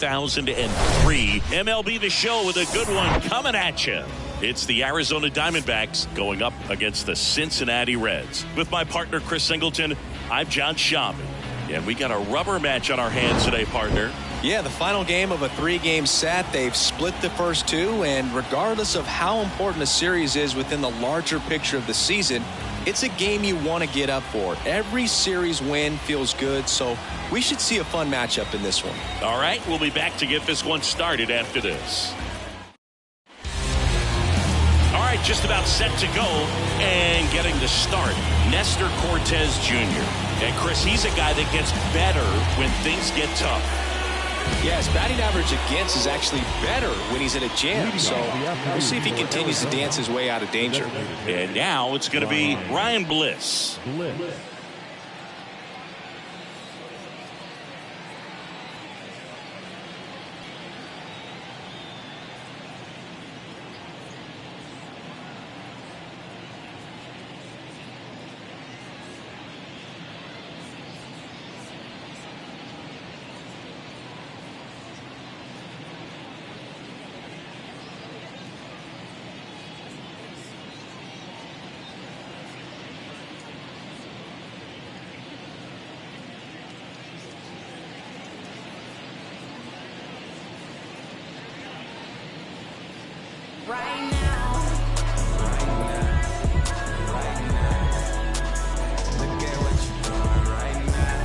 2003. MLB The Show with a good one coming at you. It's the Arizona Diamondbacks going up against the Cincinnati Reds. With my partner Chris Singleton, I'm John Schaub. And we got a rubber match on our hands today, partner. Yeah, the final game of a three-game set. They've split the first two, and regardless of how important a series is within the larger picture of the season, it's a game you want to get up for. Every series win feels good, so we should see a fun matchup in this one. All right, we'll be back to get this one started after this. All right, just about set to go and getting the start. Nestor Cortez Jr. And Chris, he's a guy that gets better when things get tough. Yeah, his batting average against is actually better when he's in a jam. So we'll see if he continues to dance his way out of danger. And now it's going to be Ryan Bliss. Right now. Look at what you're doing right now.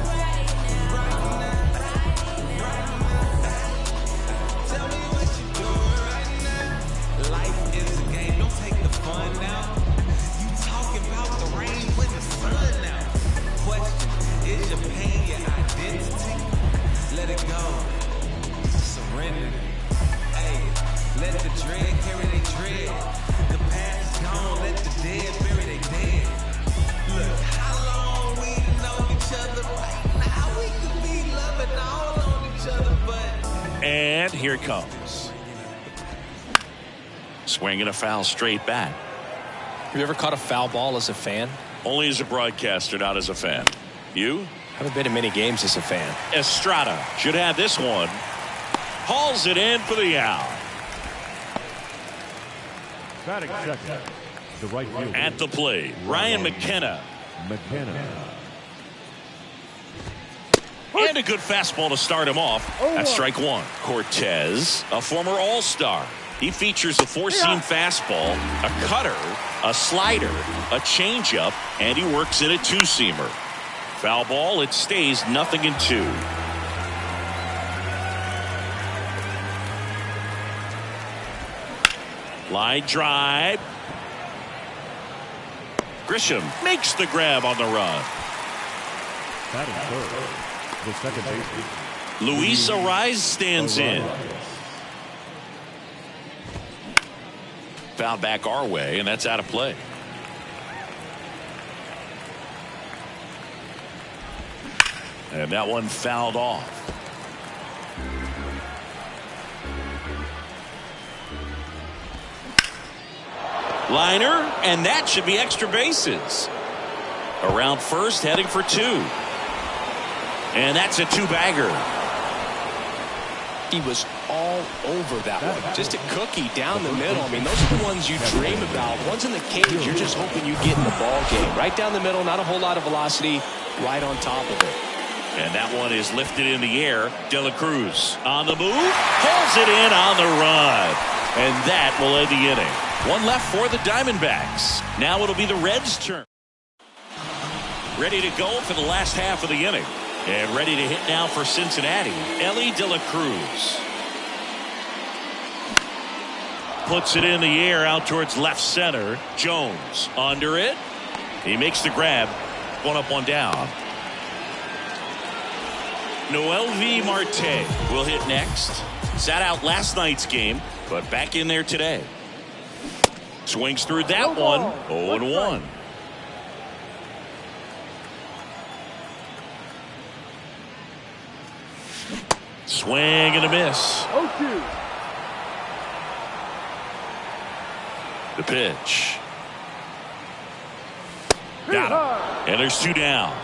Tell me what you're doing right now. Life is a game, don't take the fun now. You talking about the rain with the sun now. Question, is your pain your identity? Let it go. Surrender. Let the dread carry their dread. The past is gone, let the dead bury their dead. Look, how long we know each other right now. We could be loving all on each other, but... And here it comes. Swinging a foul straight back. Have you ever caught a foul ball as a fan? Only as a broadcaster, not as a fan. You? Haven't been in many games as a fan. Estrada should have this one. Hauls it in for the out. Batting second, the right fielder. At the plate, Ryan McKenna. And a good fastball to start him off. That's strike one. Cortez, a former All-Star. He features a four-seam fastball, a cutter, a slider, a changeup, and he works in a two-seamer. Foul ball, it stays 0-2. Line drive. Grisham makes the grab on the run. Batting third, the second baseman. Luis Ariz stands in. Foul back our way, and that's out of play. And that one fouled off. Liner, and that should be extra bases. Around first, heading for two. And that's a two-bagger. He was all over that one. Just a cookie down the middle. I mean, those are the ones you dream about. Ones in the cage, you're just hoping you get in the ball game. Right down the middle, not a whole lot of velocity, right on top of it. And that one is lifted in the air. De La Cruz on the move, pulls it in on the run. And that will end the inning. One left for the Diamondbacks. Now it'll be the Reds' turn. Ready to go for the last half of the inning. And ready to hit now for Cincinnati. Ellie De La Cruz. Puts it in the air out towards left center. Jones under it. He makes the grab. One up, one down. Noel V. Marte will hit next. Sat out last night's game, but back in there today. Swings through that one. 0-1. Swing and a miss. 0-2. The pitch. Got him. And there's two down.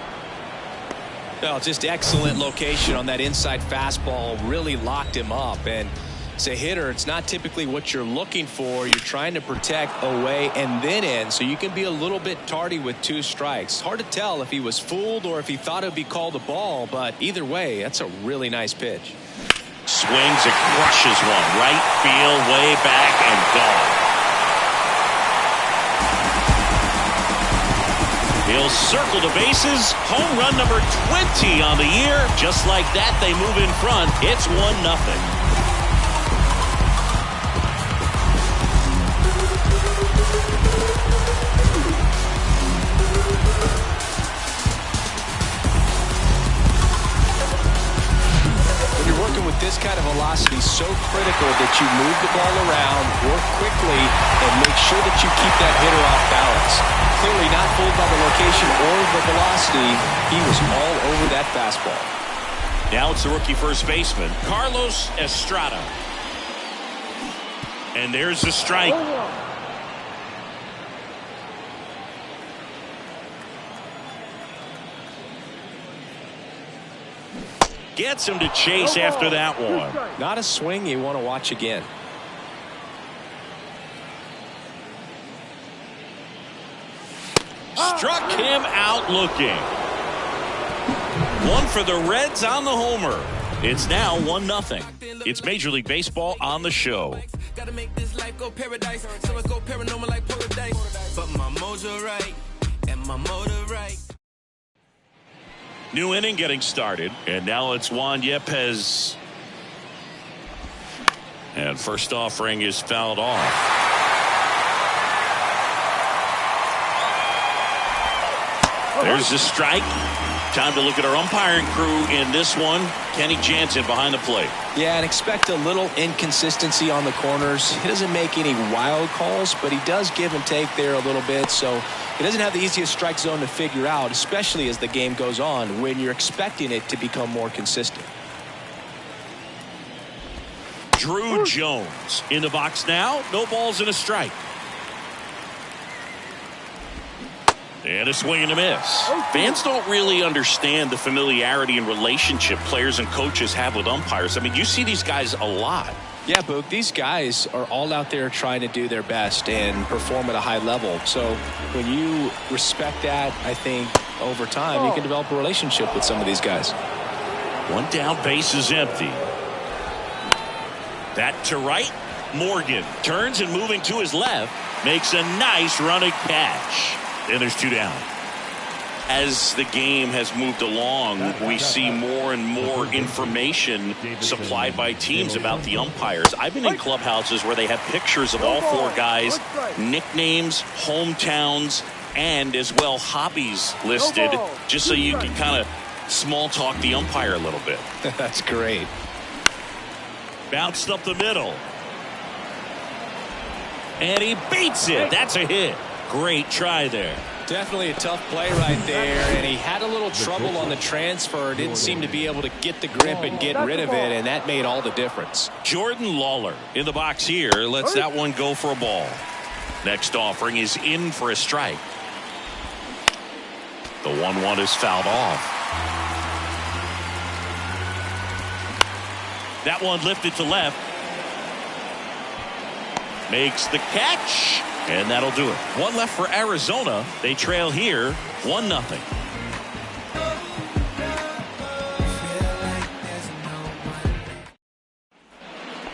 Well, just excellent location on that inside fastball. Really locked him up. And as a hitter, it's not typically what you're looking for. You're trying to protect away and then in, so you can be a little bit tardy with 2 strikes. Hard to tell if he was fooled or if he thought it would be called a ball, but either way, that's a really nice pitch. Swings and crushes one. Right field, way back and gone. He'll circle the bases. Home run number 20 on the year. Just like that, they move in front. It's 1-0. This kind of velocity is so critical that you move the ball around, work quickly, and make sure that you keep that hitter off balance. Clearly not fooled by the location or the velocity. He was all over that fastball. Now it's the rookie first baseman, Carlos Estrada. And there's the strike. Gets him to chase after that one. Not a swing you want to watch again. Struck him out looking. One for the Reds on the homer. It's now 1-0. It's Major League Baseball on the show. Gotta make this life go paradise, so I go paranormal like paradise. But my mojo right, and my motor right. New inning getting started, and now it's Juan Yepez. And first offering is fouled off. There's the strike. Time to look at our umpiring crew in this one. Kenny Jansen behind the plate. Yeah, and expect a little inconsistency on the corners. He doesn't make any wild calls, but he does give and take there a little bit, so he doesn't have the easiest strike zone to figure out, especially as the game goes on when you're expecting it to become more consistent. Drew Jones in the box now. No balls and a strike. And a swing and a miss. Fans don't really understand the familiarity and relationship players and coaches have with umpires. I mean, you see these guys a lot. Yeah, Boog, these guys are all out there trying to do their best and perform at a high level. So when you respect that, I think over time you can develop a relationship with some of these guys. One down, base is empty. That to right. Morgan turns and moving to his left makes a nice running catch. And there's 2 down. As the game has moved along, we see more and more information supplied by teams about the umpires. I've been in clubhouses where they have pictures of all 4 guys, nicknames, hometowns, and as well hobbies listed, just so you can kind of small talk the umpire a little bit. That's great. Bounced up the middle. And he beats it. That's a hit. Great try there. Definitely a tough play right there, and he had a little trouble on the transfer. Didn't seem to be able to get the grip and get rid of it, and that made all the difference. Jordan Lawler in the box here. Lets that one go for a ball. Next offering is in for a strike. The 1-1 is fouled off. That one lifted to left. Makes the catch. And that'll do it. One left for Arizona. They trail here 1-0.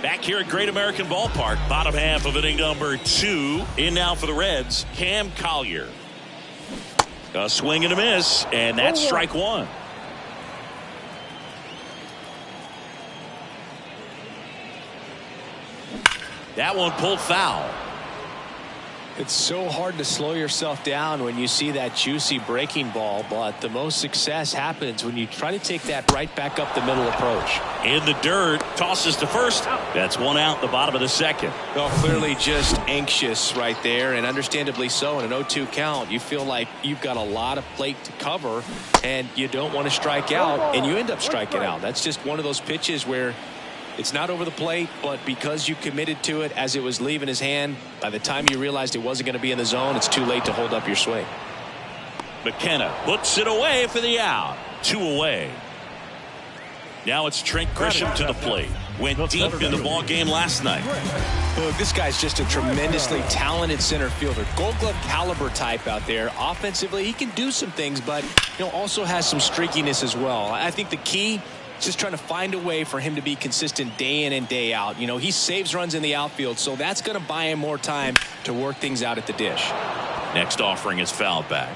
Back here at Great American Ballpark, bottom half of inning number 2. In now for the Reds, Cam Collier. A swing and a miss, and that's strike 1. That one pulled foul. It's so hard to slow yourself down when you see that juicy breaking ball, but the most success happens when you try to take that right back up the middle approach. In the dirt, tosses to first. That's 1 out, the bottom of the 2nd. Well, clearly just anxious right there, and understandably so. In an 0-2 count, you feel like you've got a lot of plate to cover, and you don't want to strike out, and you end up striking out. That's just one of those pitches where it's not over the plate, but because you committed to it as it was leaving his hand, by the time you realized it wasn't going to be in the zone, it's too late to hold up your swing. McKenna puts it away for the out. 2 away. Now it's Trent Grisham to the plate. Went deep in the ball game last night. Look, this guy's just a tremendously talented center fielder. Gold Glove caliber type out there. Offensively, he can do some things, but also has some streakiness as well. I think the key is just trying to find a way for him to be consistent day in and day out. He saves runs in the outfield, so that's going to buy him more time to work things out at the dish. Next offering is fouled back.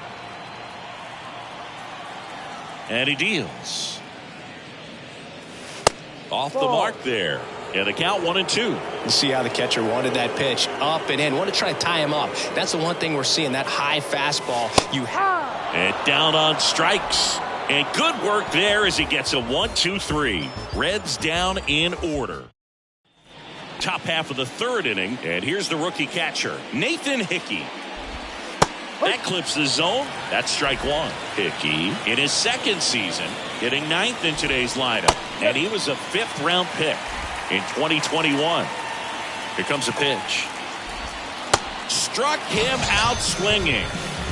And he deals. Off the mark there. And the count 1-2. You see how the catcher wanted that pitch up and in. Want to try to tie him up. That's the one thing we're seeing, that high fastball. And down on strikes. And good work there as he gets a 1-2-3. Reds down in order. Top half of the 3rd inning. And here's the rookie catcher, Nathan Hickey. That clips the zone. That's strike 1. Hickey in his 2nd season, hitting 9th in today's lineup. And he was a 5th-round pick in 2021. Here comes a pitch. Struck him out swinging.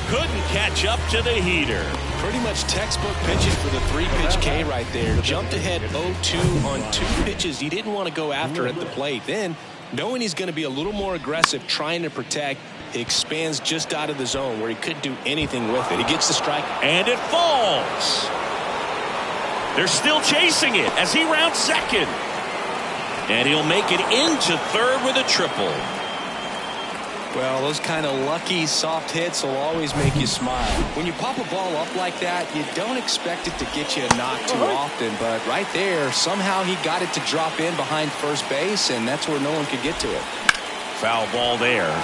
Couldn't catch up to the heater. Pretty much textbook pitching for the 3-pitch K right there. Jumped ahead 0-2 on 2 pitches he didn't want to go after at the plate. Then, knowing he's going to be a little more aggressive, trying to protect, he expands just out of the zone where he couldn't do anything with it. He gets the strike. And it falls. They're still chasing it as he rounds 2nd. And he'll make it into 3rd with a triple. Well, those kind of lucky soft hits will always make you smile. When you pop a ball up like that, you don't expect it to get you a knock too often. But right there, somehow he got it to drop in behind first base, and that's where no one could get to it. Foul ball there.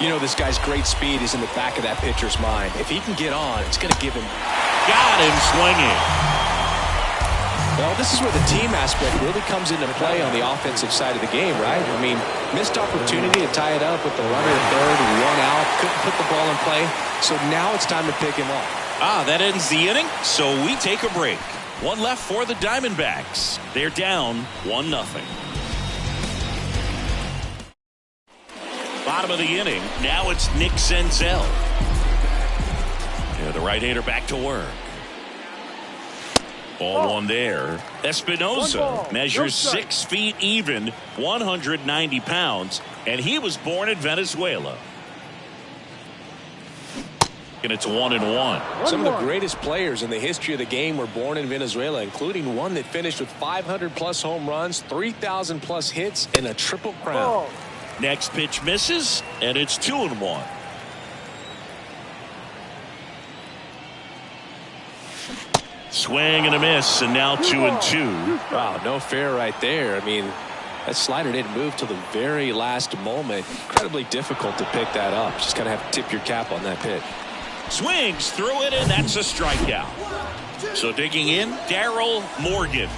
This guy's great speed is in the back of that pitcher's mind. If he can get on, it's going to give him. Got him swinging. Well, this is where the team aspect really comes into play on the offensive side of the game, right? I mean, missed opportunity to tie it up with the runner at 3rd and 1 out. Couldn't put the ball in play. So now it's time to pick him up. That ends the inning, so we take a break. 1 left for the Diamondbacks. They're down 1-0. Bottom of the inning. Now it's Nick Senzel. The right-hander back to work. Ball 1 there. Espinosa measures 6 feet even, 190 pounds, and he was born in Venezuela. And it's 1-1. Some of the greatest players in the history of the game were born in Venezuela, including one that finished with 500+ home runs, 3,000+ hits, and a triple crown. Next pitch misses, and it's 2-1. Swing and a miss, and now 2-2. Wow, no fair right there. I mean, that slider didn't move till the very last moment. Incredibly difficult to pick that up. Just gotta have to tip your cap on that pitch. Swings through it, and that's a strikeout. So digging in, Darryl Morgan.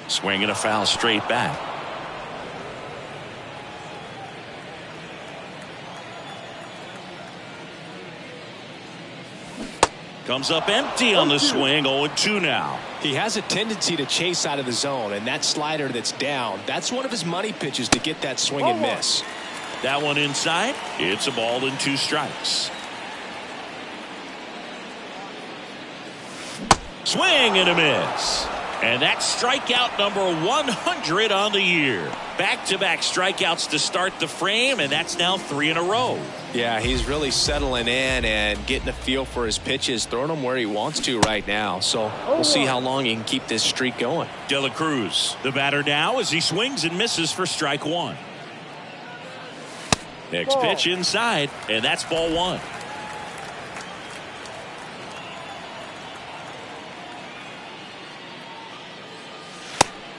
Swing and a foul straight back. Comes up empty on the swing. 0-2 now. He has a tendency to chase out of the zone, and that slider that's down, that's one of his money pitches to get that swing and miss. That one inside. It's a ball and 2 strikes. Swing and a miss. And that's strikeout number 100 on the year. Back-to-back strikeouts to start the frame, and that's now 3 in a row. Yeah, he's really settling in and getting a feel for his pitches, throwing them where he wants to right now. So we'll see how long he can keep this streak going. De La Cruz, the batter now as he swings and misses for strike 1. Next pitch inside, and that's ball 1.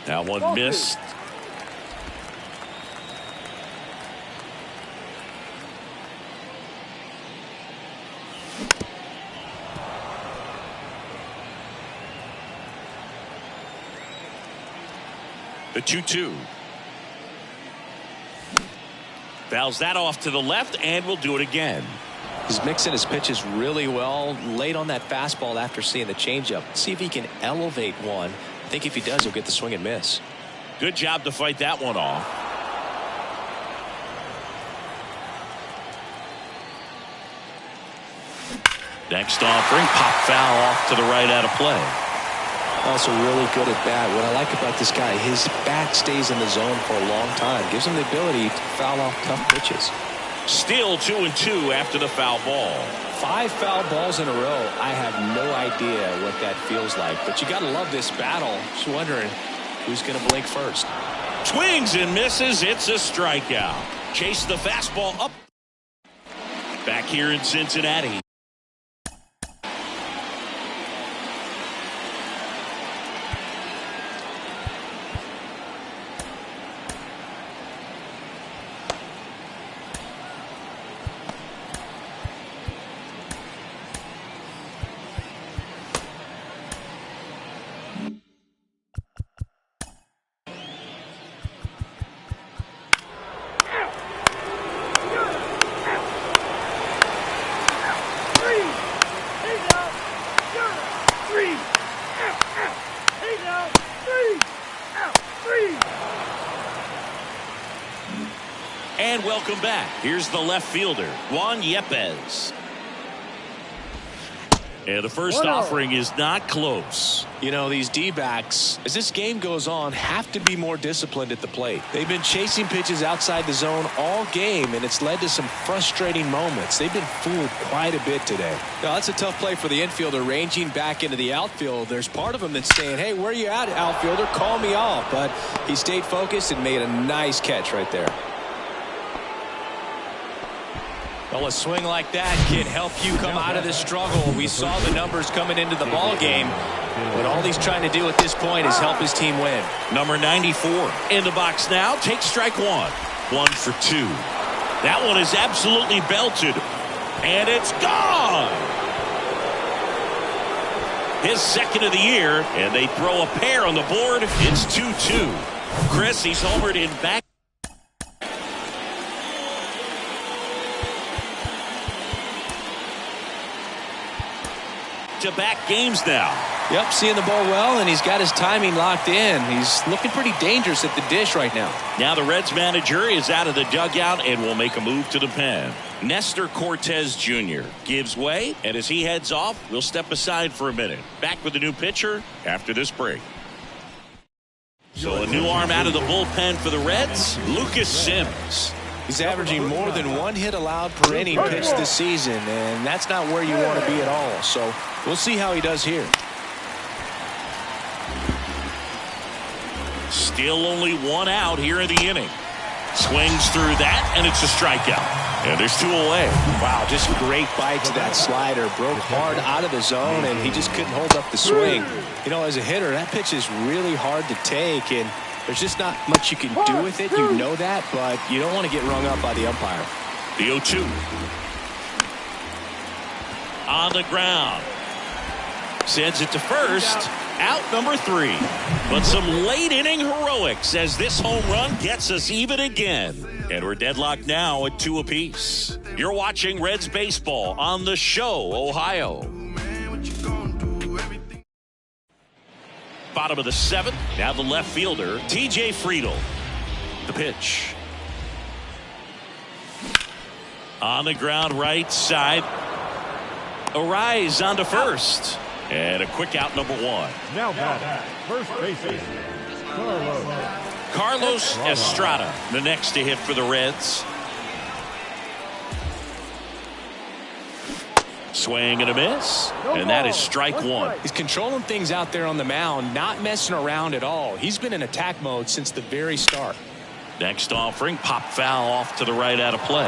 That one missed. The 2-2. Fouls that off to the left, and we'll do it again. He's mixing his pitches really well, late on that fastball after seeing the changeup. See if he can elevate one. I think if he does, he'll get the swing and miss. Good job to fight that one off. Next offering, pop foul off to the right out of play. Also really good at bat. What I like about this guy, his bat stays in the zone for a long time. Gives him the ability to foul off tough pitches. Still 2-2 after the foul ball. 5 foul balls in a row. I have no idea what that feels like. But you got to love this battle. Just wondering who's going to blink first. Swings and misses. It's a strikeout. Chase the fastball up. Back here in Cincinnati. And welcome back. Here's the left fielder, Juan Yepez. And the first offering is not close. You know, these D-backs, as this game goes on, have to be more disciplined at the plate. They've been chasing pitches outside the zone all game, and it's led to some frustrating moments. They've been fooled quite a bit today. Now, that's a tough play for the infielder, ranging back into the outfield. There's part of him that's saying, hey, where you at, outfielder? Call me off. But he stayed focused and made a nice catch right there. Well, a swing like that can help you come out of this struggle. We saw the numbers coming into the ball game, but all he's trying to do at this point is help his team win. Number 94 in the box now. Takes strike one. 1 for 2. That one is absolutely belted, and it's gone. His second of the year, and they throw a pair on the board. It's 2-2. Chris, he's homered in back. Back games now. Yep, seeing the ball well, and he's got his timing locked in. He's looking pretty dangerous at the dish right now. Now the Reds manager is out of the dugout and will make a move to the pen. Nestor Cortez Jr. gives way, and as he heads off, we'll step aside for a minute. Back with a new pitcher after this break. So a new arm out of the bullpen for the Reds, Lucas Sims. He's averaging more than 1 hit allowed per inning pitched this season, and that's not where you want to be at all. So we'll see how he does here. Still only 1 out here in the inning. Swings through that, and it's a strikeout. And there's 2 away. Wow, just great bite to that slider. Broke hard out of the zone, and he just couldn't hold up the swing. You know, as a hitter, that pitch is really hard to take, and there's just not much you can do with it. You know that, but you don't want to get rung up by the umpire. The 0-2. On the ground. Sends it to first. Out number 3. But some late inning heroics as this home run gets us even again. And we're deadlocked now at 2 apiece. You're watching Reds baseball on The Show, Ohio. Bottom of the 7th. Now the left fielder, TJ Friedl. The pitch. On the ground right side. Arise onto first. And a quick out, number 1. Now back, first baseman, Carlos Estrada, the next to hit for the Reds. Swing and a miss, and that is strike 1. He's controlling things out there on the mound, not messing around at all. He's been in attack mode since the very start. Next offering, pop foul off to the right out of play.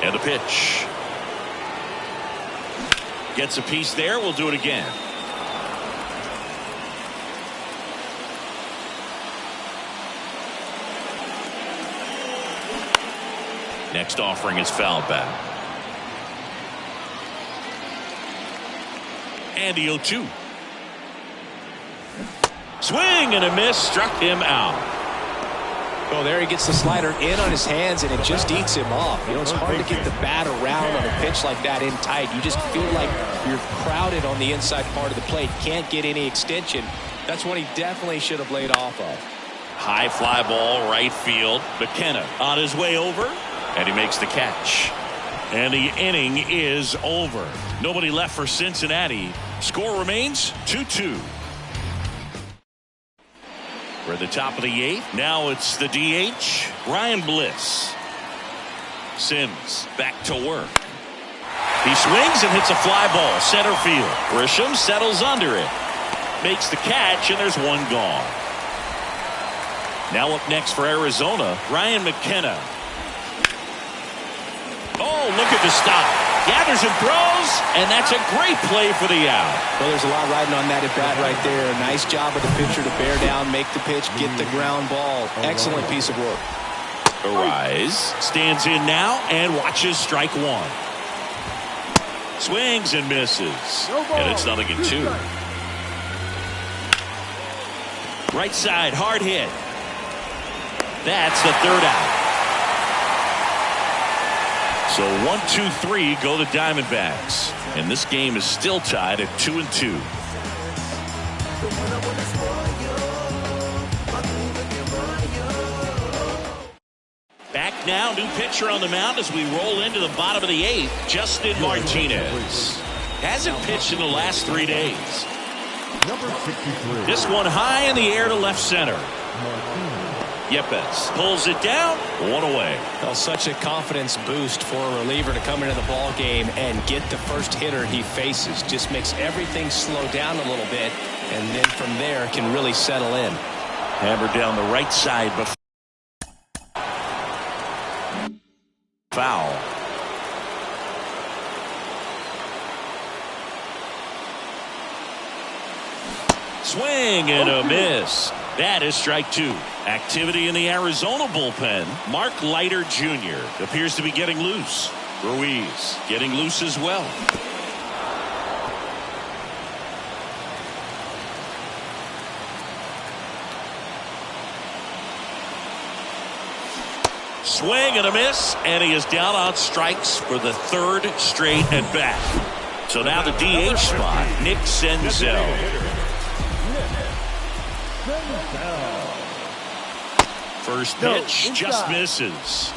And the pitch. Gets a piece there. We'll do it again. Next offering is fouled back. And the 0-2. Swing and a miss, struck him out. Oh, there he gets the slider in on his hands, and it just eats him off. You know, it's hard to get the bat around on a pitch like that in tight. You just feel like you're crowded on the inside part of the plate. Can't get any extension. That's what he definitely should have laid off of. High fly ball, right field. McKenna on his way over, and he makes the catch. And the inning is over. Nobody left for Cincinnati. Score remains 2-2. We're at the top of the 8th. Now it's the DH, Ryan Bliss. Sims back to work. He swings and hits a fly ball center field. Grisham settles under it. Makes the catch, and there's one gone. Now up next for Arizona, Ryan McKenna. Oh, look at the stop. Gathers and throws, and that's a great play for the out. Well, there's a lot riding on that at bat right there. Nice job of the pitcher to bear down, make the pitch, get the ground ball. Excellent piece of work. Arise stands in now and watches strike one. Swings and misses. And it's 0-2. Right side, hard hit. That's the third out. So 1-2-3 go the Diamondbacks. And this game is still tied at 2-2. Back now, new pitcher on the mound as we roll into the bottom of the 8th. Justin Martinez hasn't pitched in the last 3 days. Number 63. This one high in the air to left center. Yepes pulls it down, one away. Well, such a confidence boost for a reliever to come into the ball game and get the first hitter he faces. Just makes everything slow down a little bit, and then from there can really settle in. Hammered down the right side, but foul. Swing and a miss. That is strike 2. Activity in the Arizona bullpen. Mark Leiter Jr. appears to be getting loose. Ruiz getting loose as well. Swing and a miss, and he is down on strikes for the 3rd straight at bat. So now the DH spot, Nick Senzel. First pitch just misses.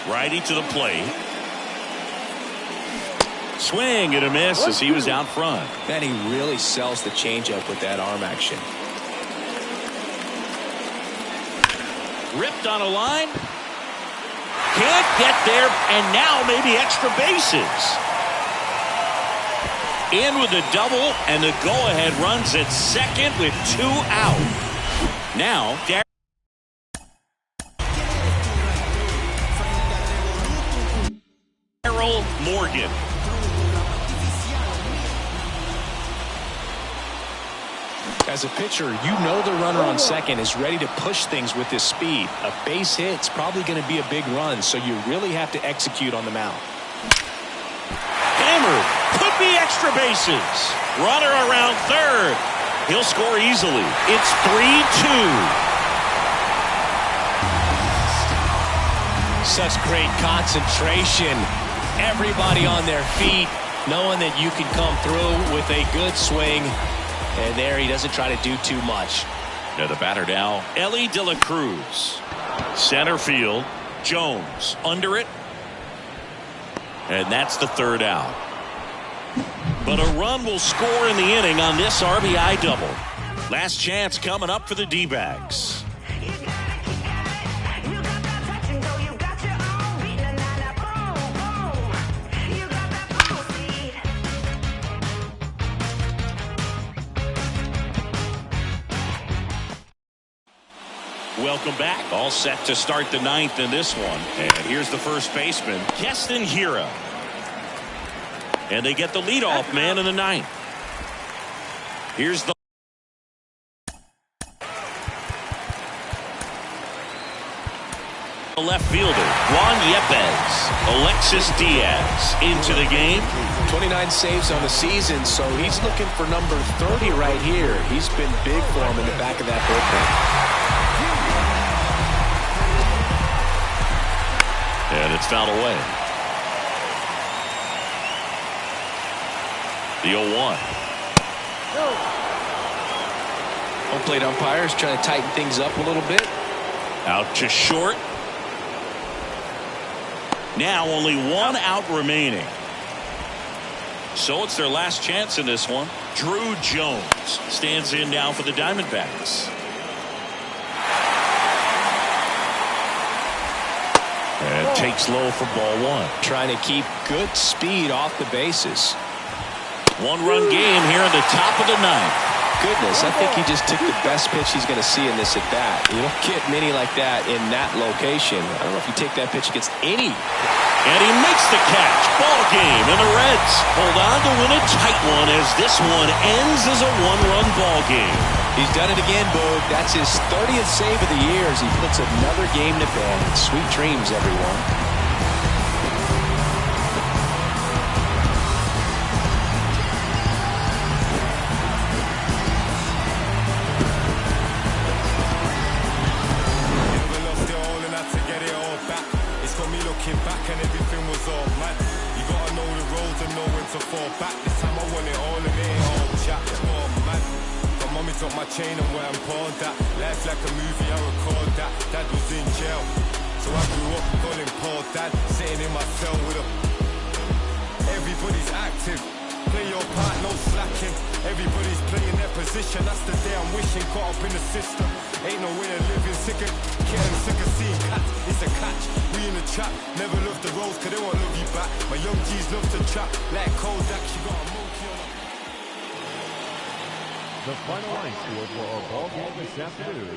Righty to the plate. Swing and a miss as he was out front. And he really sells the changeup with that arm action. Ripped on a line. Can't get there, and now maybe extra bases. In with a double, and the go-ahead runs at second with 2 out. Now, Darryl Morgan. As a pitcher, you know the runner on second is ready to push things with his speed. A base hit's probably going to be a big run, so you really have to execute on the mound. Hammered. Could be extra bases. Runner around third. He'll score easily. It's 3-2. Such great concentration. Everybody on their feet, knowing that you can come through with a good swing. And there he doesn't try to do too much. Now the batter now, Ellie De La Cruz. Center field, Jones under it. And that's the 3rd out. But a run will score in the inning on this RBI double. Last chance coming up for the D-backs. Welcome back. All set to start the 9th in this one. And here's the first baseman, Keston Hiura. And they get the leadoff man in the 9th. Here's the left fielder, Juan Yepes. Alexis Diaz into the game. 29 saves on the season, so he's looking for number 30 right here. He's been big for him in the back of that bullpen. And it's fouled away. The 0-1. Home plate umpires trying to tighten things up a little bit. Out to short. Now only one out remaining. So it's their last chance in this one. Drew Jones stands in now for the Diamondbacks. And takes low for ball one. Trying to keep good speed off the bases. One-run game here in the top of the ninth. Goodness, I think he just took the best pitch he's going to see in this at bat. You don't get many like that in that location. I don't know if you take that pitch against any. And he makes the catch. Ball game, and the Reds hold on to win a tight one as this one ends as a one-run ball game. He's done it again, Boog. That's his 30th save of the year as he puts another game to bed. Sweet dreams, everyone. Back and everything was all mad. You gotta know the roads and know when to fall back. This time I want it all and it ain't all chat. Oh man, my mommy took my chain and where I'm pawned that. Life like a movie, I record that. Dad was in jail, so I grew up calling Paul Dad. Sitting in my cell with a. Everybody's active. Play your part, no slacking. Everybody's playing their position. That's the day I'm wishing. Caught up in the system. Ain't no way of living. Sick of getting sick of seeing cats. It's a catch. We in the trap. Never love the roads, cause they won't love you back. My young G's love to trap. Like Kodak, she got a monkey on her. The final line score for our ball game this afternoon